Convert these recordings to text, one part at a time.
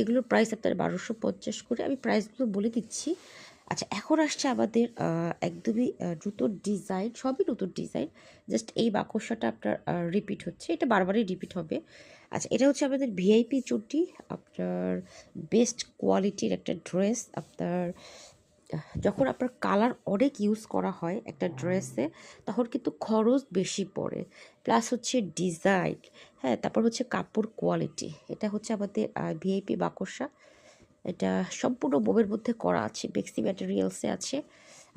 এগুলোর প্রাইস আপনার 1250 করে, আমি প্রাইসগুলো বলে দিচ্ছি। আচ্ছা, এখন আসছে আমাদের একদমই জুতোর ডিজাইন, সবই নতুন ডিজাইন, জাস্ট এই বাকসাটা আপনার রিপিট হচ্ছে, এটা বারবারই রিপিট হবে। আচ্ছা, এটা হচ্ছে আমাদের ভিআইপি চুটি, আপনার বেস্ট কোয়ালিটির একটা ড্রেস। আপনার যখন আপনার কালার অনেক ইউজ করা হয় একটা ড্রেসে, তখন কিন্তু খরচ বেশি পড়ে, প্লাস হচ্ছে ডিজাইন, হ্যাঁ, তারপর হচ্ছে কাপড় কোয়ালিটি। এটা হচ্ছে আমাদের ভিআইপি বাকসা, এটা সম্পূর্ণ মোমের মধ্যে করা আছে, বেক্সি ম্যাটেরিয়ালসে আছে।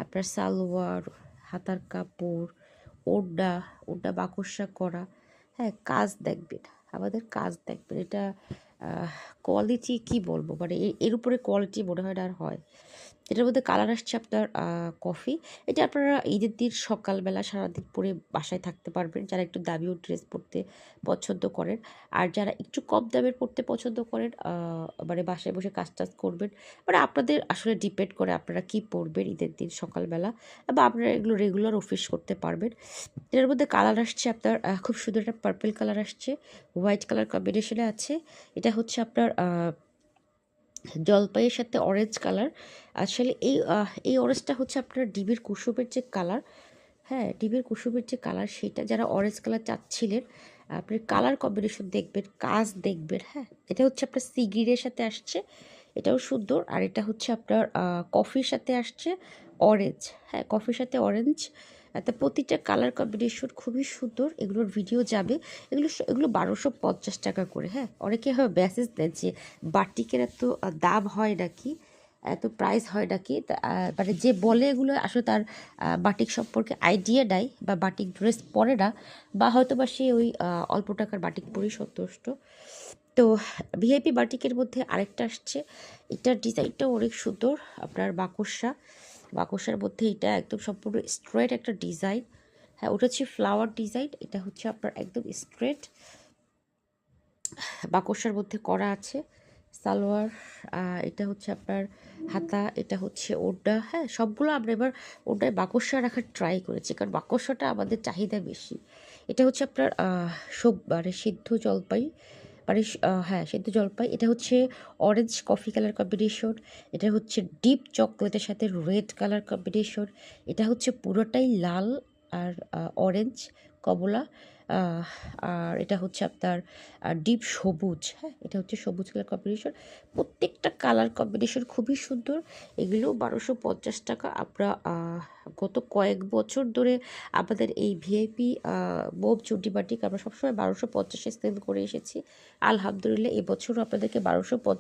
আপনার সালোয়ার, হাতার কাপড়, ওড়না, ওড়না বাকসা করা, হ্যাঁ, কাজ দেখবেন, আমাদের কাজ দেখবেন। এটা কোয়ালিটি কি বলবো, মানে এর উপরে কোয়ালিটি মনে হয় না আর হয়। এটার মধ্যে কালার আসছে আপনার কফি। এটা আপনারা ঈদের দিন সকালবেলা সারাদিন পরে বাসায় থাকতে পারবেন, যারা একটু দামিও ড্রেস পরতে পছন্দ করেন। আর যারা একটু কম দামের পরতে পছন্দ করেন, মানে বাসায় বসে কাজ টাজ করবেন, মানে আপনাদের আসলে ডিপেন্ড করে আপনারা কি পরবেন ঈদের দিন সকালবেলা, বা আপনারা এগুলো রেগুলার অফিস করতে পারবেন। এটার মধ্যে কালার আসছে আপনার খুব সুন্দর একটা পার্পল কালার আসছে, হোয়াইট কালার কম্বিনেশনে আছে। এটা হচ্ছে আপনার জলপাইয়ের সাথে অরেঞ্জ কালার। আসলে এই অরেঞ্জটা হচ্ছে আপনার ডিমের কুসুমের যে কালার, হ্যাঁ, ডিমের কুসুমের যে কালার, সেটা যারা অরেঞ্জ কালার চাচ্ছিলেন, আপনি কালার কম্বিনেশন দেখবেন, কাজ দেখবেন, হ্যাঁ। এটা হচ্ছে আপনার সি গ্রিনের সাথে আসছে, এটাও সুন্দর। আর এটা হচ্ছে আপনার কফির সাথে আসছে অরেঞ্জ, হ্যাঁ, কফির সাথে অরেঞ্জ। তো প্রতিটা কালার কম্বিনেশন খুবই সুন্দর, এগুলোর ভিডিও যাবে। এগুলো 1250 টাকা করে, হ্যাঁ। অনেকে হয় মেসেজ দেন যে বাটিকের এত দাম হয় নাকি, এত প্রাইস হয় নাকি, মানে যে বলে এগুলো আসলে তার বাটিক সম্পর্কে আইডিয়া নাই, বা বাটিক ড্রেস পরে না, বা হয়তো বা সে ওই অল্প টাকার বাটিক পরেই সন্তুষ্ট। তো ভিআইপি বাটিকের মধ্যে আরেকটা আসছে, এটার ডিজাইনটাও অনেক সুন্দর, আপনার বাকসার মধ্যে এটা একদম সম্পূর্ণ স্ট্রেট একটা ডিজাইন, হ্যাঁ, ওটা হচ্ছে ফ্লাওয়ার ডিজাইন, এটা হচ্ছে আপনার একদম স্ট্রেট বাকসার মধ্যে করা আছে। সালোয়ার, এটা হচ্ছে আপনার হাতা, এটা হচ্ছে ওড়না, হ্যাঁ, সবগুলো আমরা এবার ওড়নায় বাকসা রাখার ট্রাই করেছি, কারণ বাকসাটা আমাদের চাহিদা বেশি। এটা হচ্ছে আপনার মানে সিদ্ধ জলপাই, মানে হ্যাঁ, সিদ্ধ জলপাই। এটা হচ্ছে অরেঞ্জ কফি কালার কম্বিনেশন, এটা হচ্ছে ডিপ চকলেটের সাথে রেড কালার কম্বিনেশন, এটা হচ্ছে পুরোটাই লাল আর অরেঞ্জ কমলা, আর এটা হচ্ছে আপনার ডিপ সবুজ, হ্যাঁ, এটা হচ্ছে সবুজ কালার কম্বিনেশন। প্রত্যেকটা কালার কম্বিনেশন খুবই সুন্দর। এগুলো 1250 টাকা। আমরা গত কয়েক বছর ধরে আমাদের এই ভিআইপি বোব চুটি বাটিক আমরা সবসময় 1250 সেল করে এসেছি। আলহামদুলিল্লাহ এবছরও আপনাদেরকে 1250